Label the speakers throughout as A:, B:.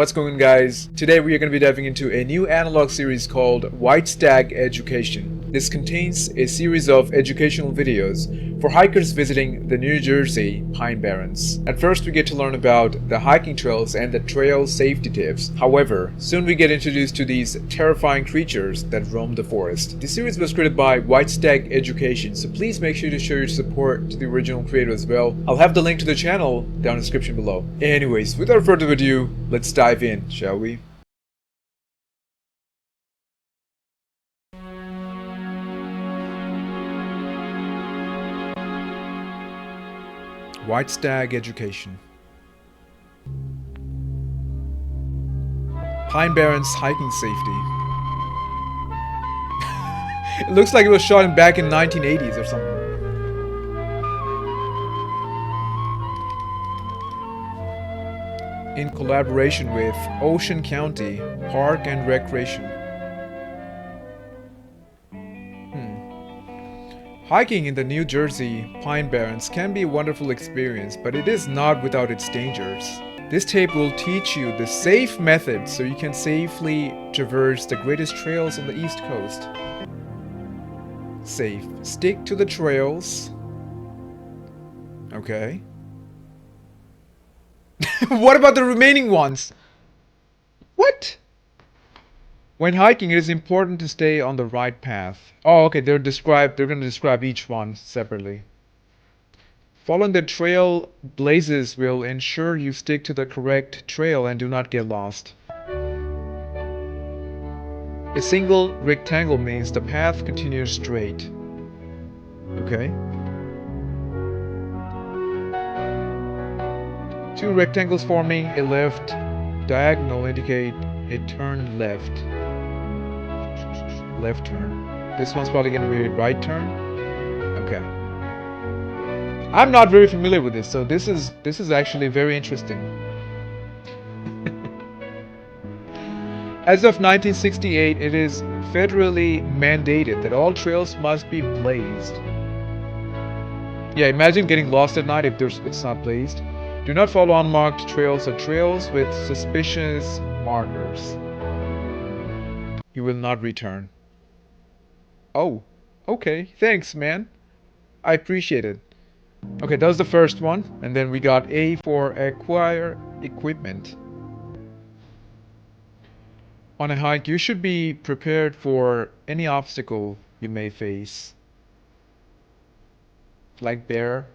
A: What's going on, guys? Today we are going to be diving into a new analog series called Stag Education. This contains a series of educational videos for hikers visiting the New Jersey Pine Barrens. At first we get to learn about the hiking trails and the trail safety tips. However, soon we get introduced to these terrifying creatures that roam the forest. The series was created by Stag Education, so please make sure to show your support to the original creator as well. I'll have the link to the channel down in the description below. Anyways, without further ado, let's dive in, shall we? Stag Education. Pine Barrens hiking safety. It looks like it was shot back in 1980s or something. In collaboration with Ocean County Park and Recreation. Hiking in the New Jersey Pine Barrens can be a wonderful experience, but it is not without its dangers. This tape will teach you the safe method so you can safely traverse the greatest trails on the East Coast. Safe. Stick to the trails. Okay. What about the remaining ones? What? When hiking, it is important to stay on the right path. Oh, okay, they're going to describe each one separately. Following the trail blazes will ensure you stick to the correct trail and do not get lost. A single rectangle means the path continues straight. Okay. Two rectangles forming a left diagonal indicate a turn left. Left turn. This one's probably going to be a right turn. Okay. I'm not very familiar with this, so this is actually very interesting. As of 1968, it is federally mandated that all trails must be blazed. Yeah, imagine getting lost at night if it's not blazed. Do not follow unmarked trails or trails with suspicious markers. You will not return. Oh, okay. Thanks, man. I appreciate it. Okay, that was the first one. And then we got A for acquire equipment. On a hike, you should be prepared for any obstacle you may face. Like bear.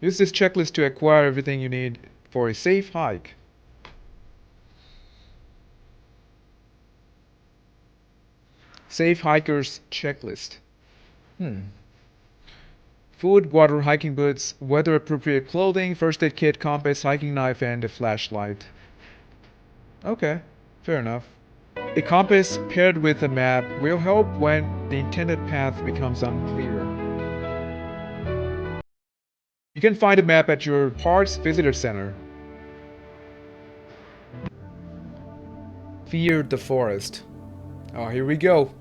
A: Use this checklist to acquire everything you need for a safe hike. Safe Hikers Checklist. Food, water, hiking boots, weather-appropriate clothing, first aid kit, compass, hiking knife, and a flashlight. Okay, fair enough. A compass paired with a map will help when the intended path becomes unclear. You can find a map at your park's visitor center. Fear the forest. Oh, here we go.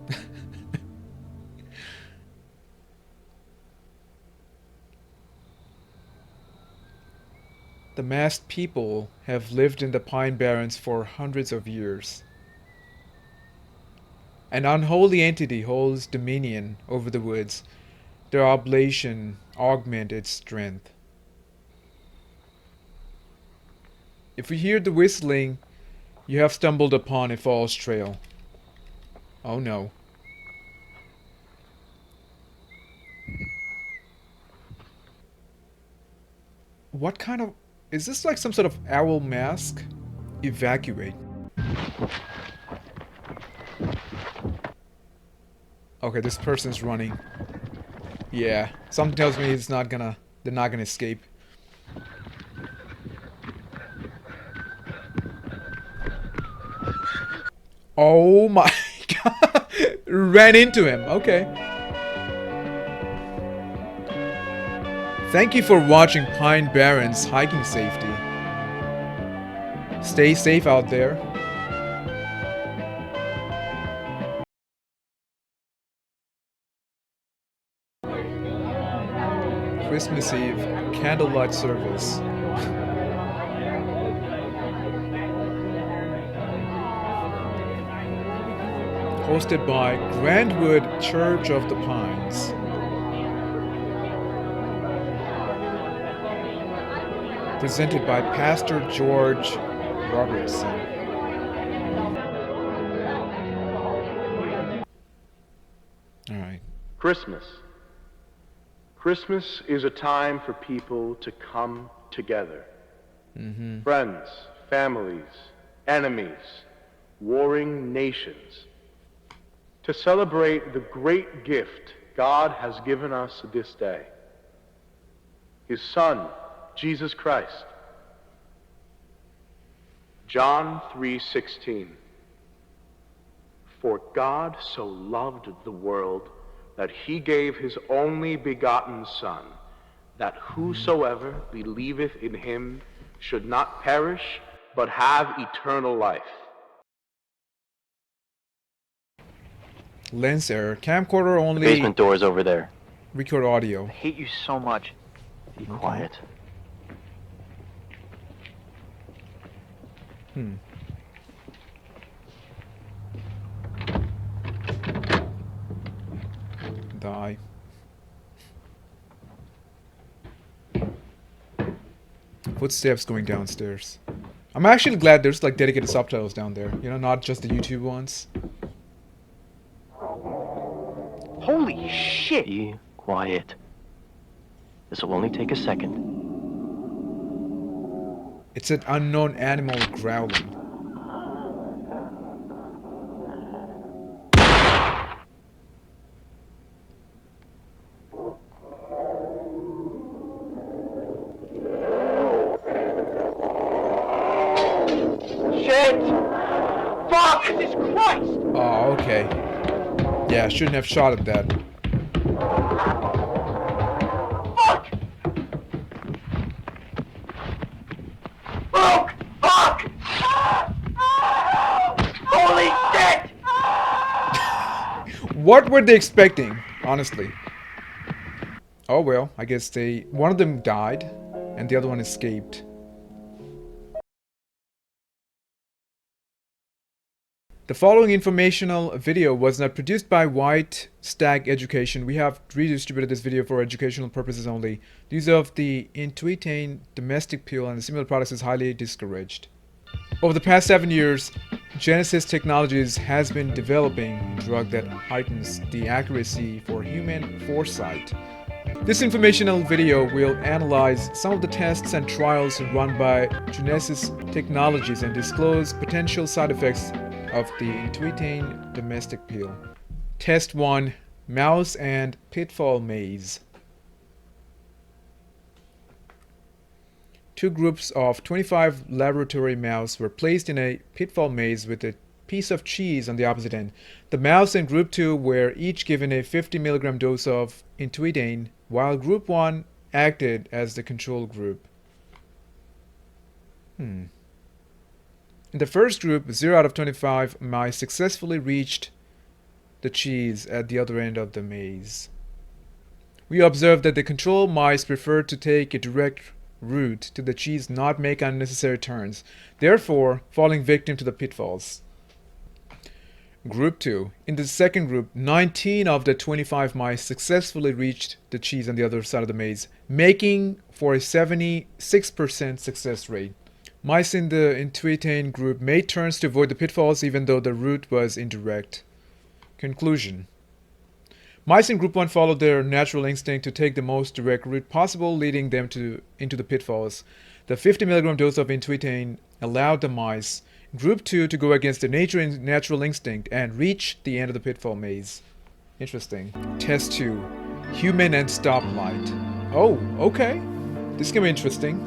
A: The masked people have lived in the Pine Barrens for hundreds of years. An unholy entity holds dominion over the woods. Their oblation augment its strength. If you hear the whistling, you have stumbled upon a false trail. Oh no. What kind of... Is this like some sort of owl mask? Evacuate. Okay, this person's running. Yeah, something tells me they're not gonna escape. Oh my god! Ran into him, okay. Thank you for watching Pine Barrens hiking safety. Stay safe out there. Christmas Eve candlelight service. hosted by Grandwood Church of the Pines. Presented by Pastor George Robertson. All right.
B: Christmas. Christmas is a time for people to come together. Friends, families, enemies, warring nations. To celebrate the great gift God has given us this day. His Son, Jesus Christ. John 3:16. For God so loved the world that he gave his only begotten Son, that whosoever believeth in him should not perish, but have eternal life.
A: Lens error. Camcorder only.
C: The basement door is over there.
A: Record audio.
D: I hate you so much.
C: Be quiet.
A: Die. Footsteps going downstairs. I'm actually glad there's like dedicated subtitles down there. You know, not just the YouTube ones.
D: Holy shit!
C: Be quiet. This will only take a second.
A: It's an unknown animal growling.
D: Shit! Fuck! Jesus Christ!
A: Oh, okay. Yeah, I shouldn't have shot at that.
D: Fuck! Fuck! Fuck! Holy shit!
A: What were they expecting, honestly? Oh well, I guess one of them died, and the other one escaped. The following informational video was not produced by White Stag Education. We have redistributed this video for educational purposes only. The use of the Intuitane domestic pill and similar products is highly discouraged. Over the past 7 years, Genesis Technologies has been developing a drug that heightens the accuracy for human foresight. This informational video will analyze some of the tests and trials run by Genesis Technologies and disclose potential side effects of the Intuitane domestic pill. Test 1. Mouse and Pitfall Maze. 2 groups of 25 laboratory mouse were placed in a pitfall maze with a piece of cheese on the opposite end. The mouse in Group 2 were each given a 50 mg dose of Intuitane, while Group 1 acted as the control group. In the first group, 0 out of 25 mice successfully reached the cheese at the other end of the maze. We observed that the control mice preferred to take a direct route to the cheese, not make unnecessary turns, therefore falling victim to the pitfalls. Group 2. In the second group, 19 of the 25 mice successfully reached the cheese on the other side of the maze, making for a 76% success rate. Mice in the Intuitane group made turns to avoid the pitfalls even though the route was indirect. Conclusion. Mice in Group 1 followed their natural instinct to take the most direct route possible, leading them into the pitfalls. The 50 mg dose of Intuitane allowed the mice in Group 2 to go against their natural instinct and reach the end of the pitfall maze. Interesting. Test 2. Human and Stoplight. Oh, okay. This can be interesting.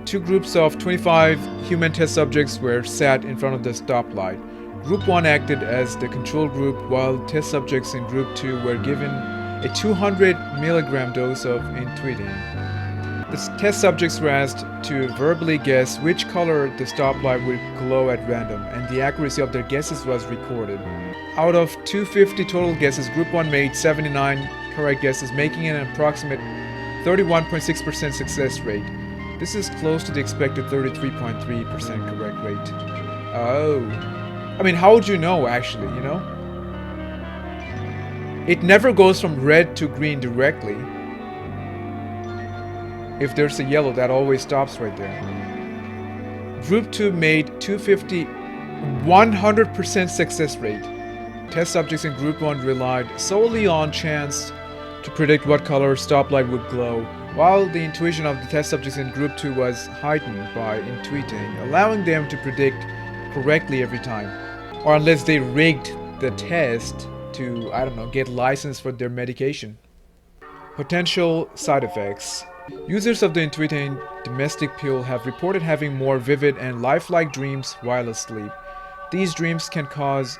A: 2 groups of 25 human test subjects were sat in front of the stoplight. Group 1 acted as the control group, while test subjects in Group 2 were given a 200 mg dose of Intuitane. The test subjects were asked to verbally guess which color the stoplight would glow at random, and the accuracy of their guesses was recorded. Out of 250 total guesses, Group 1 made 79 correct guesses, making an approximate 31.6% success rate. This is close to the expected 33.3% correct rate. Oh. I mean, how would you know, actually, you know? It never goes from red to green directly. If there's a yellow, that always stops right there. Group 2 made 250, 100% success rate. Test subjects in Group 1 relied solely on chance to predict what color stoplight would glow, while the intuition of the test subjects in Group 2 was heightened by Intuitane, allowing them to predict correctly every time. Or unless they rigged the test to, I don't know, get licensed for their medication. Potential side effects. Users of the Intuitane domestic pill have reported having more vivid and lifelike dreams while asleep. These dreams can cause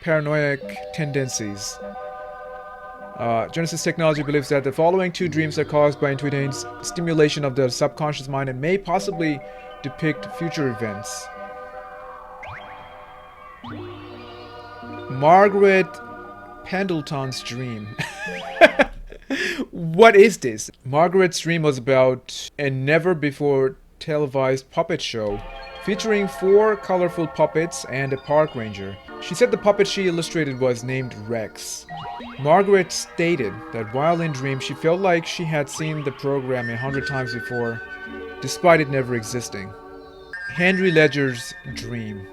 A: paranoid tendencies. Genesis Technology believes that the following 2 dreams are caused by Intuitane's stimulation of the subconscious mind and may possibly depict future events. Margaret Pendleton's dream. What is this? Margaret's dream was about a never-before televised puppet show featuring 4 colorful puppets and a park ranger. She said the puppet she illustrated was named Rex. Margaret stated that while in dream she felt like she had seen the program 100 times before, despite it never existing. Henry Ledger's dream.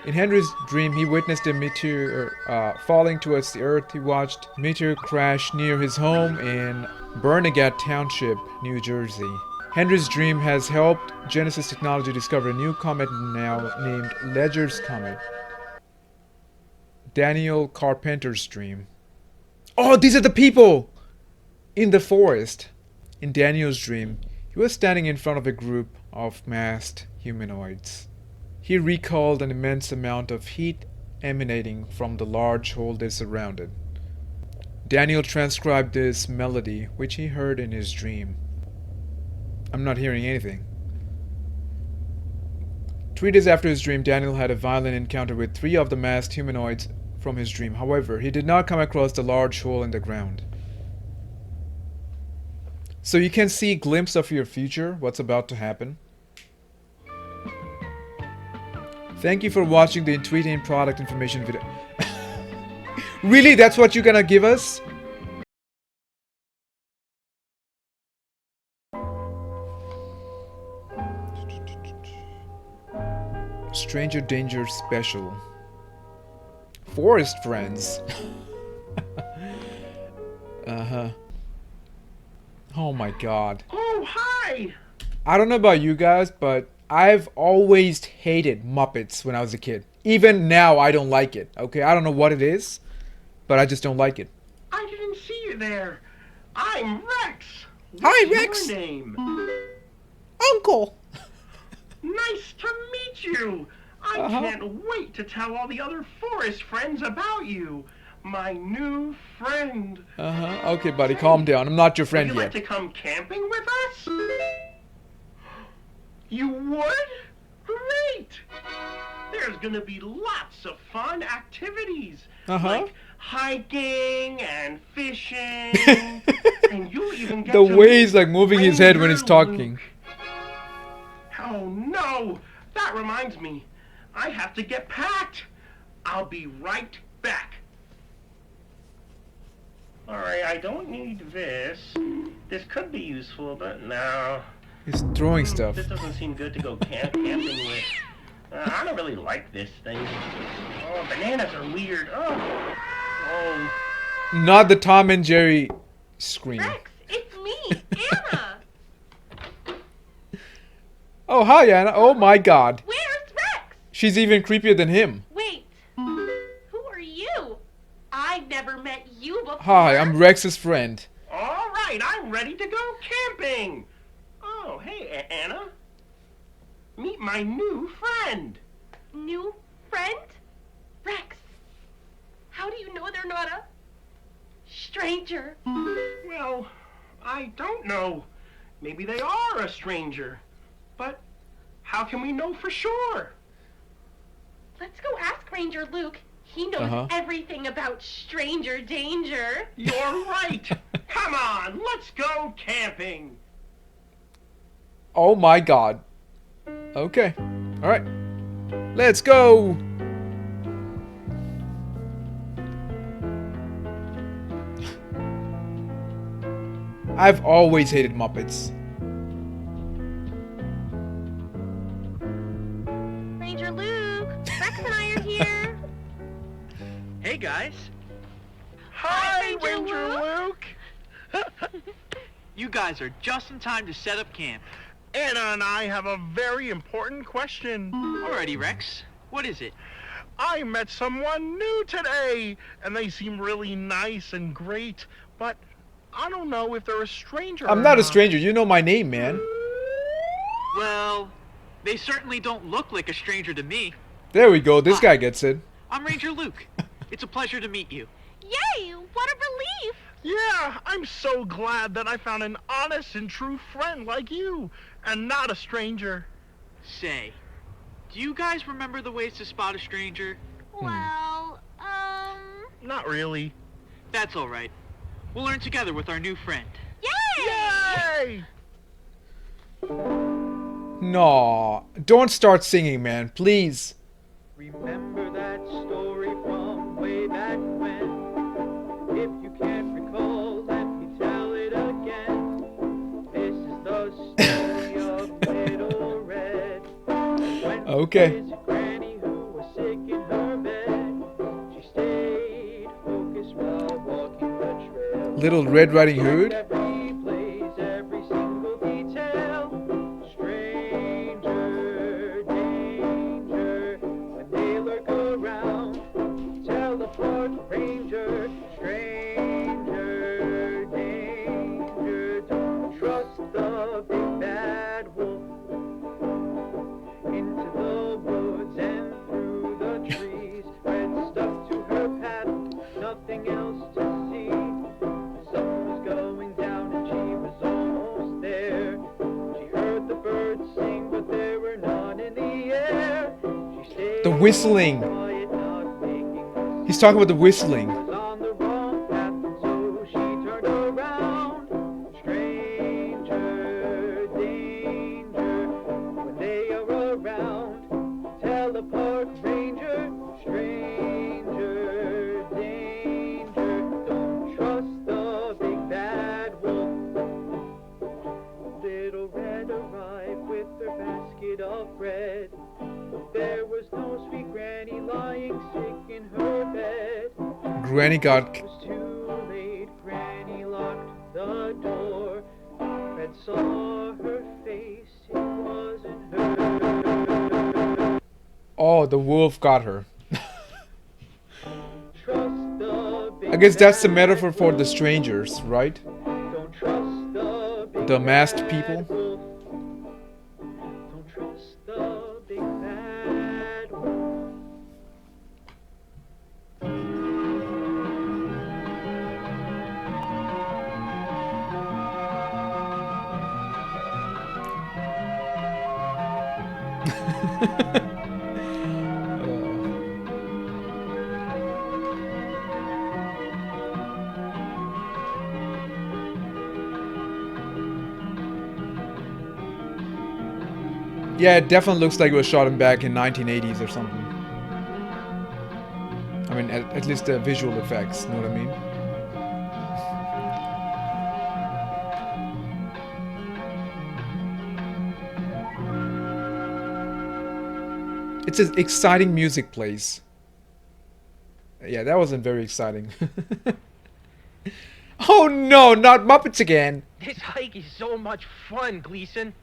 A: In Henry's dream, he witnessed a meteor falling towards the earth. He watched a meteor crash near his home in Barnegat Township, New Jersey. Henry's dream has helped Genesis Technology discover a new comet now named Ledger's Comet. Daniel Carpenter's dream. Oh, these are the people in the forest. In Daniel's dream, he was standing in front of a group of masked humanoids. He recalled an immense amount of heat emanating from the large hole they surrounded. Daniel transcribed this melody, which he heard in his dream. I'm not hearing anything. 3 days after his dream, Daniel had a violent encounter with 3 of the masked humanoids from his dream. However, he did not come across the large hole in the ground. So you can see a glimpse of your future, what's about to happen. Thank you for watching the Intuitane product information video. Really? That's what you're gonna give us? Stranger Danger Special. Forest Friends. Uh-huh. Oh my god.
D: Oh, hi!
A: I don't know about you guys, but I've always hated Muppets when I was a kid. Even now, I don't like it. Okay, I don't know what it is, but I just don't like it.
D: I didn't see you there. I'm Rex.
A: Hi,
D: What's
A: Rex.
D: your name?
A: Uncle.
D: Nice to meet you. I can't wait to tell all the other forest friends about you. My new friend.
A: Okay, buddy, calm down. I'm not your friend
D: Would you
A: yet.
D: like to come camping with us? You would? Great! There's gonna be lots of fun activities. Like hiking and fishing. And you'll even get
A: The
D: to
A: way
D: meet
A: he's like moving his head when he's
D: Ranger
A: talking.
D: Luke. Oh no! That reminds me. I have to get packed. I'll be right back. Alright, I don't need this. This could be useful, but no.
A: He's throwing stuff.
D: This doesn't seem good to go camping with. I don't really like this thing. Oh, bananas are weird. Oh.
A: Not the Tom and Jerry scream.
E: Rex, it's me, Anna.
A: Oh, hi, Anna. Oh my god.
E: Where's Rex?
A: She's even creepier than him.
E: Wait, who are you? I've never met you before.
A: Hi, I'm Rex's friend.
D: All right, I'm ready to go camping. Oh, hey, Anna. Meet my new friend.
E: New friend? Rex, how do you know they're not a stranger?
D: Well, I don't know. Maybe they are a stranger. But how can we know for sure?
E: Let's go ask Ranger Luke. He knows everything about stranger danger.
D: You're right. Come on, let's go camping.
A: Oh my god. Okay. Alright. Let's go! I've always hated Muppets.
E: Ranger Luke, Rex and I are here.
F: Hey guys,
D: Hi,
E: Ranger
D: Ranger Luke.
F: you guys are just in time to set up camp.
D: Anna and I have a very important question.
F: Alrighty, Rex, what is it?
D: I met someone new today, and they seem really nice and great, but I don't know if they're a stranger
A: I'm
D: or
A: not a stranger, you know my name, man.
F: Well, they certainly don't look like a stranger to me.
A: There we go, this guy gets it.
F: I'm Ranger Luke. It's a pleasure to meet you.
E: Yay! What a relief!
D: Yeah, I'm so glad that I found an honest and true friend like you, and not a stranger.
F: Say, do you guys remember the ways to spot a stranger?
E: Well,
D: Not really.
F: That's alright. We'll learn together with our new friend.
E: yay!
D: Yay!
A: No, don't start singing, man, please.
G: Remember that story from way back when? If you can't recall, let me tell it again. This is the story of Little Red. When
A: Okay.
G: she visited Granny who was sick in her bed, she stayed focused while walking the trail.
A: Little Red Riding Hood?
G: Every place, every single detail. Stranger danger when they lurk around. Teleport ranger, stranger danger. Don't trust the big bad wolf. Into the woods and through the trees. Red stuck to her path, nothing else to see. The sun was going down and she was almost there. She heard the birds sing, but there were none in the air. She stayed
A: The whistling.
G: quiet, not making a
A: He's talking about the whistling.
G: was on the wrong path, and so she turned around. Stranger danger when they are around. Teleport ranger, stranger danger. Don't trust the big bad wolf. Little Red arrived with her basket of bread. There was no sweet Granny lying sick in her bed.
A: Granny got...
G: It was too late, Granny locked the door. Red saw her face, it wasn't her.
A: Oh, the wolf got her.
G: Trust the big
A: I guess that's the
G: bad
A: metaphor for the
G: wolf.
A: strangers, right?
G: Don't trust the big
A: The masked
G: bad
A: people?
G: wolf. Don't trust the big bad wolf.
A: Yeah, it definitely looks like it was shot in back in 1980s or something. I mean, at least the visual effects, know what I mean? It's an exciting music place. Yeah, that wasn't very exciting. Oh no, not Muppets again!
H: This hike is so much fun, Gleason.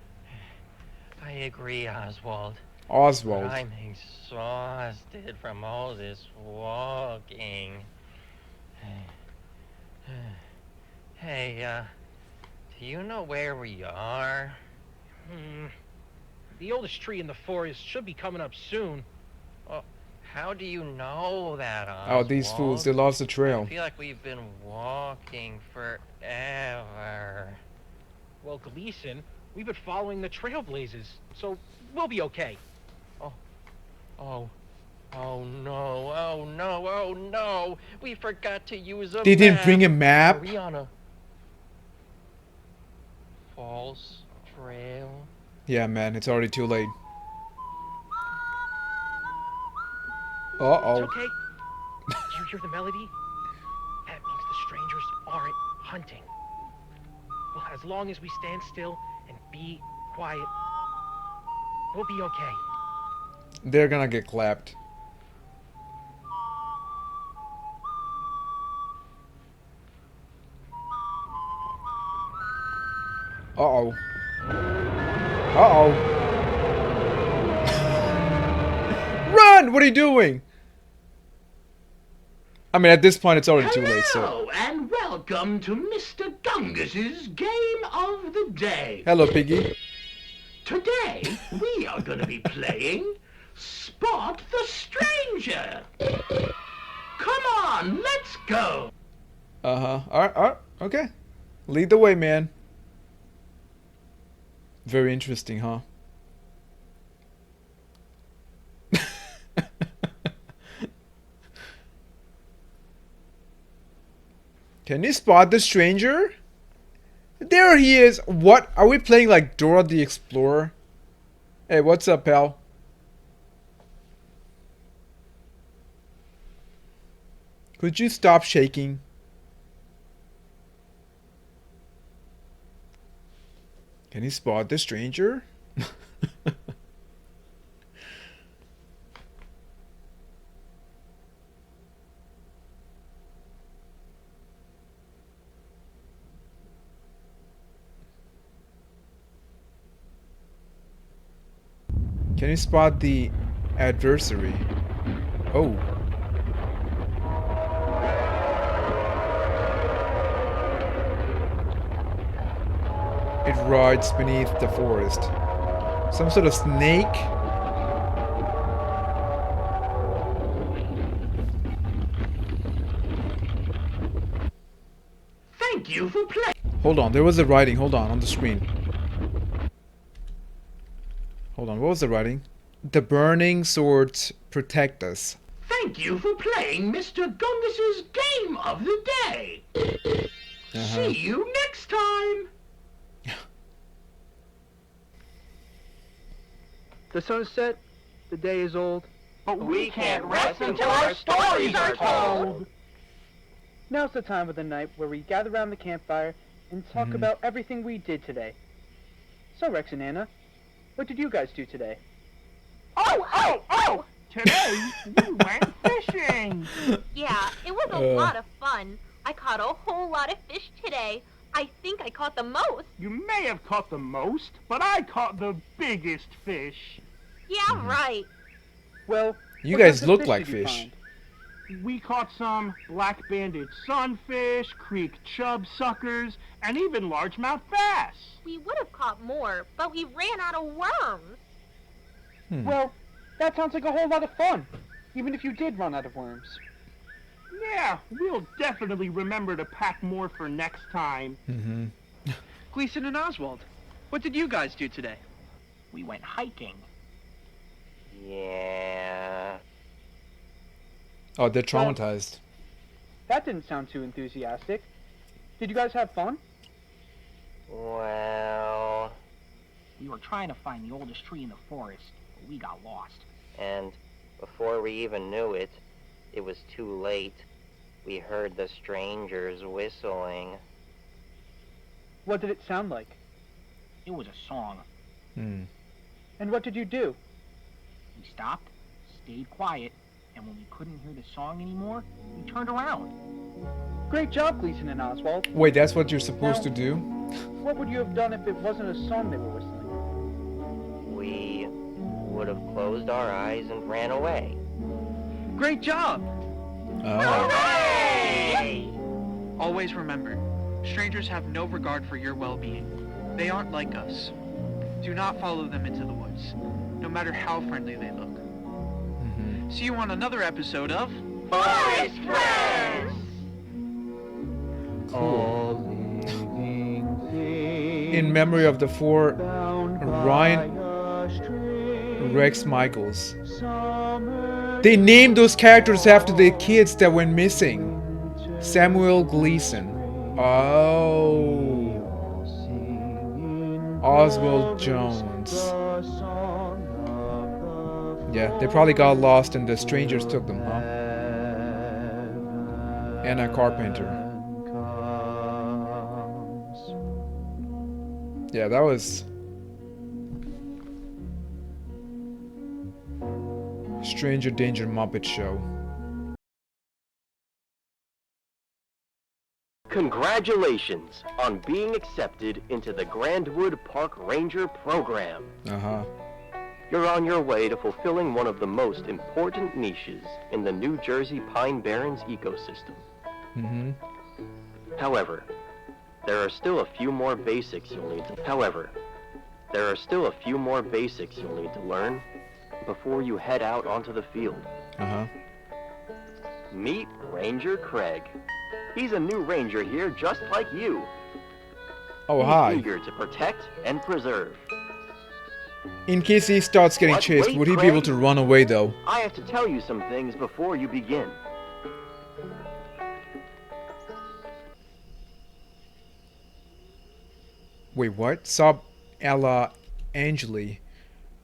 C: I agree, Oswald.
A: Oswald.
C: I'm exhausted from all this walking. Hey, do you know where we are?
H: The oldest tree in the forest should be coming up soon.
C: Well, how do you know that, Oswald?
A: Oh, these fools, they lost the
C: I
A: trail.
C: feel like we've been walking forever.
H: Well, Gleason, we've been following the trailblazers, so we'll be okay.
C: Oh no, oh no, oh no! We forgot to use a
A: They didn't
C: map.
A: bring a map?
C: Are we on a false trail?
A: Yeah, man, it's already too late. Uh-oh.
H: It's okay. Do you hear the melody? That means the strangers aren't hunting. Well, as long as we stand still and be quiet, we'll be okay.
A: They're gonna get clapped. Uh-oh. Uh-oh. Run! What are you doing? I mean, at this point, it's already too late, so...
D: Hello, and welcome to Mr. Gungus's Game of the Day.
A: Hello, Piggy.
D: Today, we are going to be playing Spot the Stranger. Come on, let's go.
A: Uh-huh. Alright, okay. Lead the way, man. Very interesting, huh? Can you spot the stranger? There he is. What? Are we playing like Dora the Explorer? Hey, what's up, pal? Could you stop shaking? Can you spot the stranger? Can you spot the adversary? Oh. It rides beneath the forest. Some sort of snake?
D: Thank you for playing.
A: Hold on, there was a writing. Hold on the screen. Hold on, what was the writing? The burning swords protect us.
D: Thank you for playing Mr. Gungus's Game of the Day. See you next time.
F: The sun's set, the day is old.
D: But we can't rest until our stories are told.
F: Now's the time of the night where we gather around the campfire and talk about everything we did today. So, Rex and Anna, what did you guys do today?
D: Oh! Today, we went fishing.
E: Yeah, it was a lot of fun. I caught a whole lot of fish today. I think I caught the most.
D: You may have caught the most, but I caught the biggest fish.
E: Yeah, right.
F: Well,
A: You
F: what
A: guys
F: kinds of
A: look
F: fish
A: like
F: did you
A: fish.
F: find?
D: We caught some black-banded sunfish, creek chub suckers, and even largemouth bass.
E: We would have caught more, but we ran out of worms.
F: Well, that sounds like a whole lot of fun, even if you did run out of worms.
D: Yeah, we'll definitely remember to pack more for next time.
F: Gleason and Oswald, what did you guys do today?
H: We went hiking.
C: Yeah.
A: Oh, they're traumatized.
F: That didn't sound too enthusiastic. Did you guys have fun?
C: Well...
H: We were trying to find the oldest tree in the forest, but we got lost.
C: And before we even knew it, it was too late. We heard the strangers whistling.
F: What did it sound like?
H: It was a song.
F: And what did you do?
H: We stopped, stayed quiet, and when we couldn't hear the song anymore, we turned around.
F: Great job, Gleason and Oswald.
A: Wait, that's what you're supposed to do?
F: What would you have done if it wasn't a song they were whistling?
C: We would have closed our eyes and ran away.
F: Great job!
A: Oh.
I: Always remember, strangers have no regard for your well-being. They aren't like us. Do not follow them into the woods, no matter how friendly they look. See you on another episode of
E: Forest Friends!
A: In memory of the four, Ryan, Rex Michaels. They named those characters after the kids that went missing. Samuel Gleason. Oh. Oswald Jones. Yeah, they probably got lost and the strangers took them, huh? Anna Carpenter. Yeah, that was... Stranger Danger Muppet Show.
J: Congratulations on being accepted into the Grandwood Park Ranger program.
A: Uh-huh.
J: You're on your way to fulfilling one of the most important niches in the New Jersey Pine Barrens ecosystem.
A: Mm-hmm.
J: However, there are still a few more basics you'll need to learn before you head out onto the field.
A: Uh-huh.
J: Meet Ranger Craig. He's a new ranger here just like you.
A: Oh,
J: He's
A: hi.
J: eager to protect and preserve.
A: In case he starts getting
J: But
A: chased,
J: wait,
A: would he be able
J: Craig.
A: to run away though?
J: I have to tell you some things before you begin.
A: Wait, what? Sub Ella Angeli.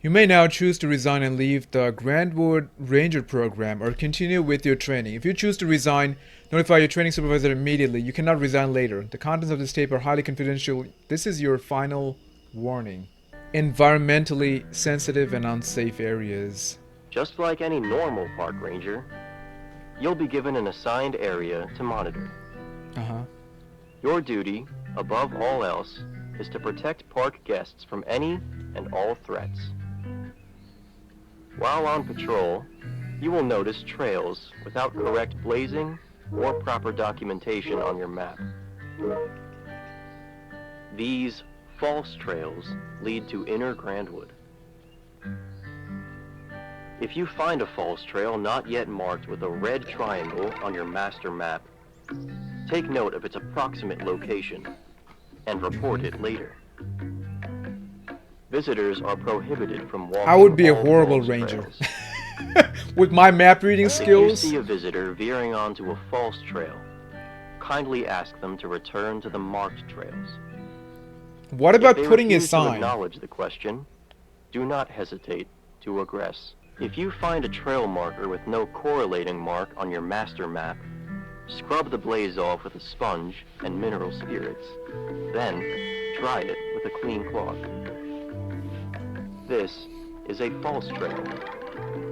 A: You may now choose to resign and leave the Grandwood Ranger program or continue with your training. If you choose to resign, notify your training supervisor immediately. You cannot resign later. The contents of this tape are highly confidential. This is your final warning. Environmentally sensitive and unsafe areas.
J: Just like any normal park ranger, you'll be given an assigned area to monitor.
A: Uh-huh.
J: Your duty, above all else, is to protect park guests from any and all threats. While on patrol, you will notice trails without correct blazing or proper documentation on your map. These false trails lead to inner Grandwood. If you find a false trail not yet marked with a red triangle on your master map, take note of its approximate location and report it later. Visitors are prohibited from walking.
A: I would be a
J: all
A: horrible
J: false
A: ranger.
J: trails.
A: With my map reading
J: If you
A: skills.
J: see a visitor veering onto a false trail, kindly ask them to return to the marked trails.
A: What
J: If
A: about
J: they
A: putting a
J: refuse to
A: sign?
J: acknowledge the question, do not hesitate to aggress. If you find a trail marker with no correlating mark on your master map, scrub the blaze off with a sponge and mineral spirits. Then, dry it with a clean cloth. This is a false trail.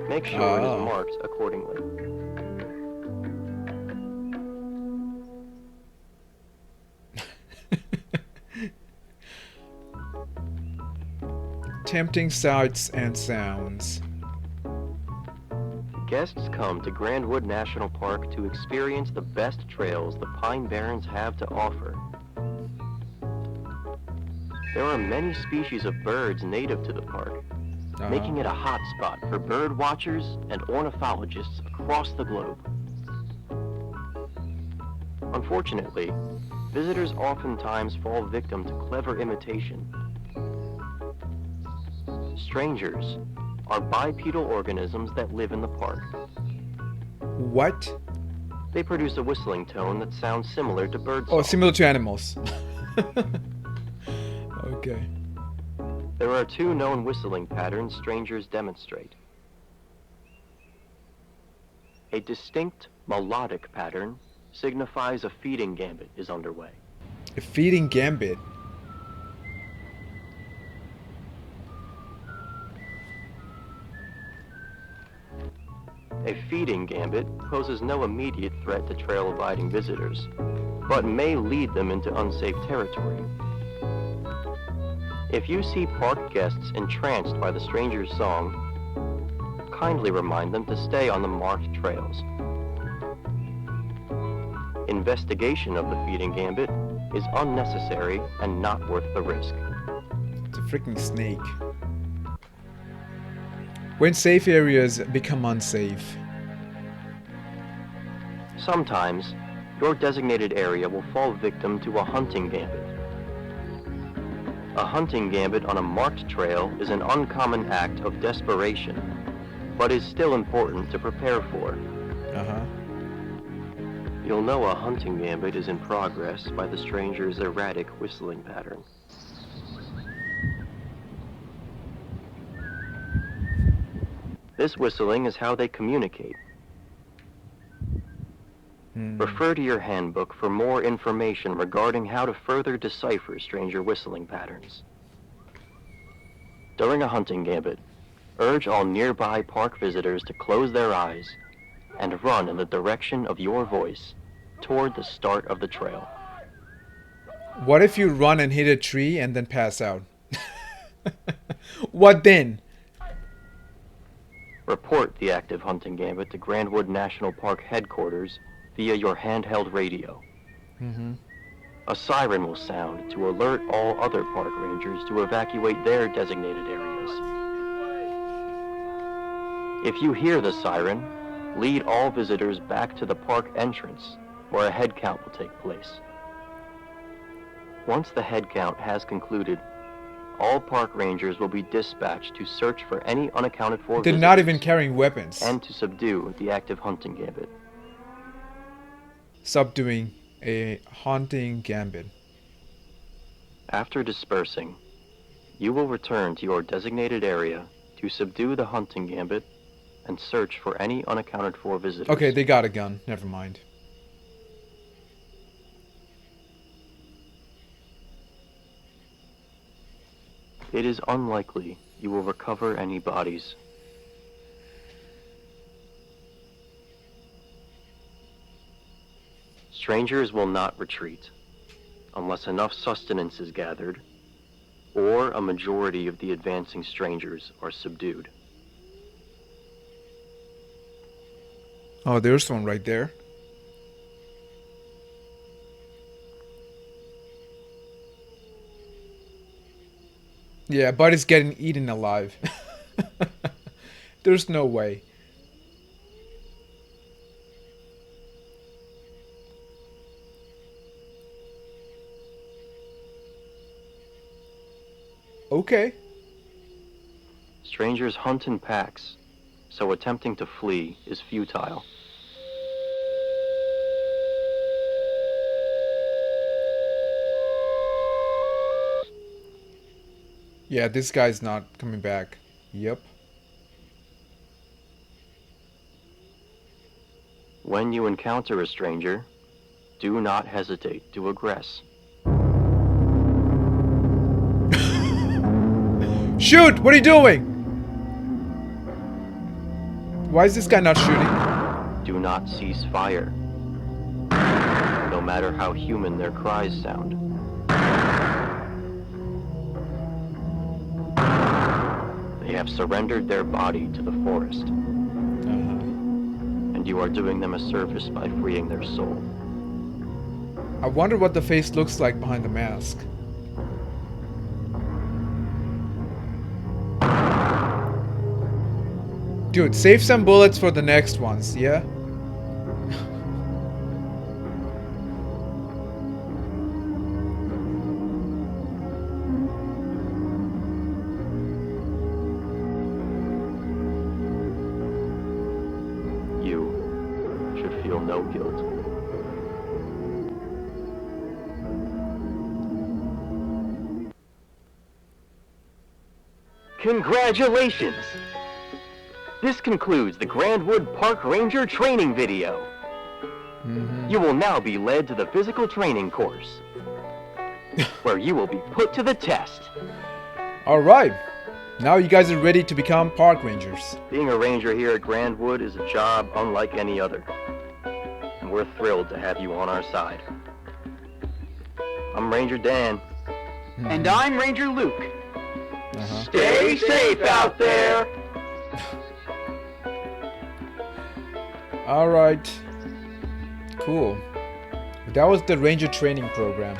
J: Make sure it is marked accordingly.
A: Tempting sights and sounds.
J: Guests come to Grandwood National Park to experience the best trails the Pine Barrens have to offer. There are many species of birds native to the park, making it a hot spot for bird watchers and ornithologists across the globe. Unfortunately, visitors oftentimes fall victim to clever imitation. Strangers are bipedal organisms that live in the park.
A: What?
J: They produce a whistling tone that sounds similar to bird
A: Oh,
J: song.
A: similar to animals. Okay.
J: There are two known whistling patterns strangers demonstrate. A distinct melodic pattern signifies a feeding gambit is underway.
A: A feeding gambit.
J: A feeding gambit poses no immediate threat to trail-abiding visitors, but may lead them into unsafe territory. If you see park guests entranced by the stranger's song, kindly remind them to stay on the marked trails. Investigation of the feeding gambit is unnecessary and not worth the risk.
A: It's a freaking snake. When safe areas become unsafe.
J: Sometimes, your designated area will fall victim to a hunting gambit. A hunting gambit on a marked trail is an uncommon act of desperation, but is still important to prepare for. You'll know a hunting gambit is in progress by the stranger's erratic whistling pattern. This whistling is how they communicate. Refer to your handbook for more information regarding how to further decipher stranger whistling patterns. During a hunting gambit, urge all nearby park visitors to close their eyes and run in the direction of your voice toward the start of the trail.
A: What if you run and hit a tree and then pass out? What then?
J: Report the active hunting gambit to Grandwood National Park headquarters via your handheld radio. A siren will sound to alert all other park rangers to evacuate their designated areas. If you hear the siren, lead all visitors back to the park entrance, where a head count will take place. Once the head count has concluded, all park rangers will be dispatched to search for any unaccounted for
A: They're
J: visitors
A: not even carrying weapons.
J: and to subdue the active hunting gambit.
A: Subduing a hunting gambit.
J: After dispersing, you will return to your designated area to subdue the hunting gambit and search for any unaccounted for visitors.
A: Okay, they got a gun. Never mind.
J: It is unlikely you will recover any bodies. Strangers will not retreat unless enough sustenance is gathered or a majority of the advancing strangers are subdued.
A: Oh, there's one right there. Yeah, Buddy's getting eaten alive. There's no way. Okay.
J: Strangers hunt in packs, so attempting to flee is futile.
A: Yeah, this guy's not coming back. Yep.
J: When you encounter a stranger, do not hesitate to aggress.
A: Shoot! What are you doing? Why is this guy not shooting?
J: Do not cease fire, no matter how human their cries sound. They have surrendered their body to the forest, and you are doing them a service by freeing their soul.
A: I wonder what the face looks like behind the mask. Dude, save some bullets for the next ones, yeah?
J: You should feel no guilt. Congratulations! This concludes the Grandwood Park Ranger training video. You will now be led to the physical training course, where you will be put to the test.
A: Alright. Now you guys are ready to become park rangers.
J: Being a ranger here at Grandwood is a job unlike any other, and we're thrilled to have you on our side. I'm Ranger Dan.
F: And I'm Ranger Luke.
J: Stay safe out there!
A: Alright. Cool. That was the ranger training program.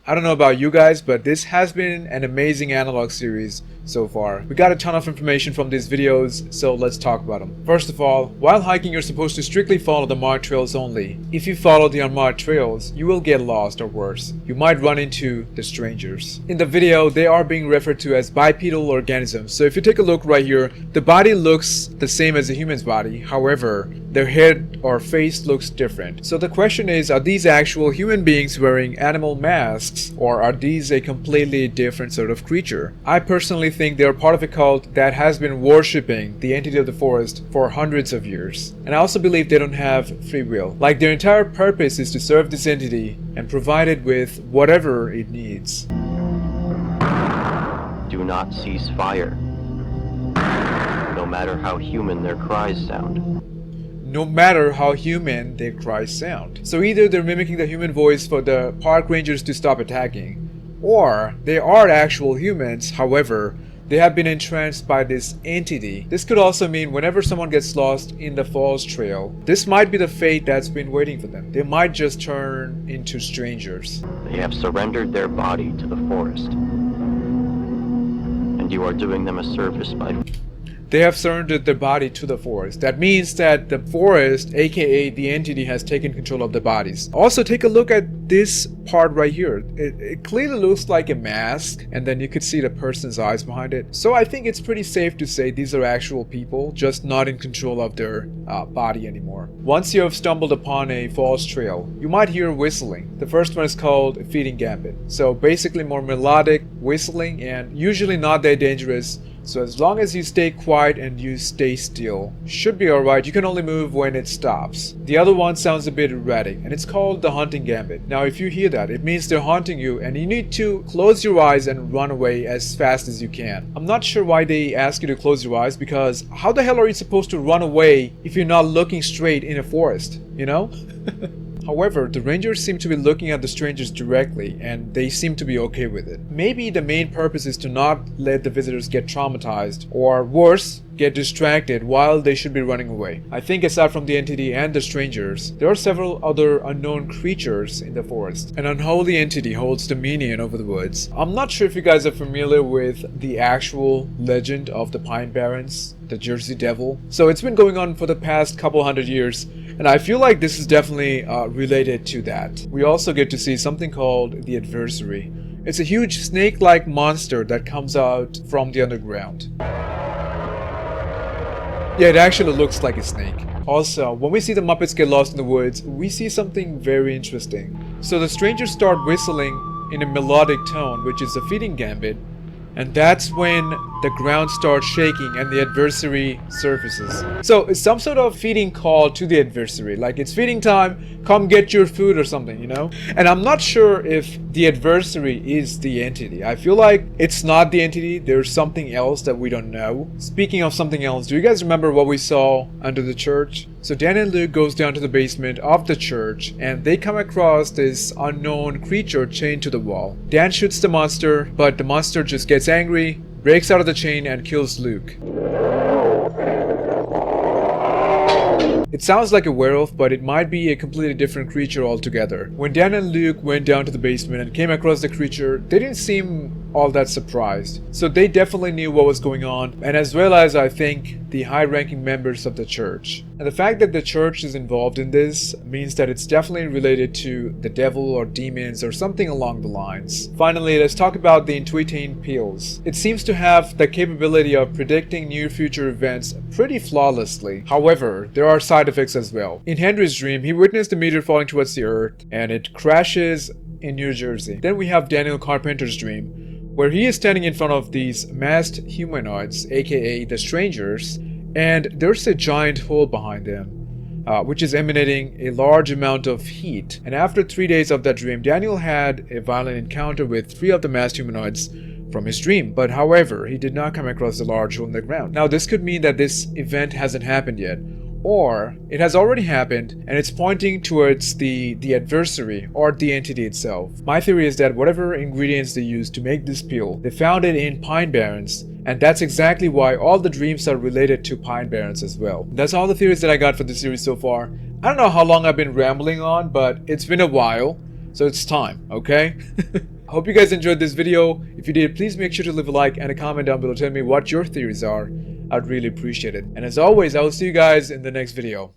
A: I don't know about you guys, but this has been an amazing analog series so far. We got a ton of information from these videos, so let's talk about them. First of all, while hiking you're supposed to strictly follow the marked trails only. If you follow the unmarked trails, you will get lost, or worse, you might run into the strangers. In the video, they are being referred to as bipedal organisms. So if you take a look right here, the body looks the same as a human's body. However, their head or face looks different. So the question is, are these actual human beings wearing animal masks, or are these a completely different sort of creature? I personally think they're part of a cult that has been worshipping the entity of the forest for hundreds of years. And I also believe they don't have free will. Like, their entire purpose is to serve this entity and provide it with whatever it needs.
J: Do not cease fire, no matter how human their cries sound.
A: No matter how human their cries sound. So either they're mimicking the human voice for the park rangers to stop attacking, or they are actual humans, however, they have been entranced by this entity. This could also mean whenever someone gets lost in the falls trail, this might be the fate that's been waiting for them. They might just turn into strangers.
J: They have surrendered their body to the forest, and you are doing them a service by...
A: They have surrendered their body to the forest. That means that the forest, aka the entity, has taken control of the bodies. Also, take a look at this part right here. It clearly looks like a mask, and then you could see the person's eyes behind it. So I think it's pretty safe to say these are actual people, just not in control of their body anymore. Once you have stumbled upon a falls trail, you might hear whistling. The first one is called a feeding gambit. So basically more melodic whistling, and usually not that dangerous. So as long as you stay quiet and you stay still, should be alright. You can only move when it stops. The other one sounds a bit erratic, and it's called the hunting gambit. Now if you hear that, it means they're haunting you and you need to close your eyes and run away as fast as you can. I'm not sure why they ask you to close your eyes, because how the hell are you supposed to run away if you're not looking straight in a forest, you know? However, the rangers seem to be looking at the strangers directly, and they seem to be okay with it. Maybe the main purpose is to not let the visitors get traumatized, or worse, get distracted while they should be running away. I think aside from the entity and the strangers, there are several other unknown creatures in the forest. An unholy entity holds dominion over the woods. I'm not sure if you guys are familiar with the actual legend of the Pine Barrens, the Jersey Devil. So it's been going on for the past couple hundred years, and I feel like this is definitely related to that. We also get to see something called the Adversary. It's a huge snake-like monster that comes out from the underground. Yeah, it actually looks like a snake. Also, when we see the Muppets get lost in the woods, we see something very interesting. So the strangers start whistling in a melodic tone, which is a feeding gambit, and that's when the ground starts shaking and the adversary surfaces. So it's some sort of feeding call to the adversary, like it's feeding time, come get your food or something, you know? And I'm not sure if the adversary is the entity. I feel like it's not the entity, there's something else that we don't know. Speaking of something else, do you guys remember what we saw under the church? So Dan and Luke goes down to the basement of the church and they come across this unknown creature chained to the wall. Dan shoots the monster, but the monster just gets angry, breaks out of the chain and kills Luke. It sounds like a werewolf, but it might be a completely different creature altogether. When Dan and Luke went down to the basement and came across the creature, they didn't seem all that surprised. So they definitely knew what was going on, and as well as, I think, the high-ranking members of the church. And the fact that the church is involved in this means that it's definitely related to the devil or demons or something along the lines. Finally, let's talk about the Intuitane pills. It seems to have the capability of predicting near future events pretty flawlessly. However, there are side effects as well. In Henry's dream, he witnessed a meteor falling towards the earth and it crashes in New Jersey. Then we have Daniel Carpenter's dream, where he is standing in front of these masked humanoids, aka the strangers, and there's a giant hole behind them, which is emanating a large amount of heat. And after 3 days of that dream, Daniel had a violent encounter with 3 of the masked humanoids from his dream, but however, he did not come across the large hole in the ground. Now this could mean that this event hasn't happened yet, or it has already happened and it's pointing towards the adversary or the entity itself. My theory is that whatever ingredients they used to make this pill, they found it in Pine Barrens, and that's exactly why all the dreams are related to Pine Barrens as well. That's all the theories that I got for the series so far. I don't know how long I've been rambling on, but it's been a while. So it's time, okay? I hope you guys enjoyed this video. If you did, please make sure to leave a like and a comment down below telling me what your theories are. I'd really appreciate it. And as always, I will see you guys in the next video.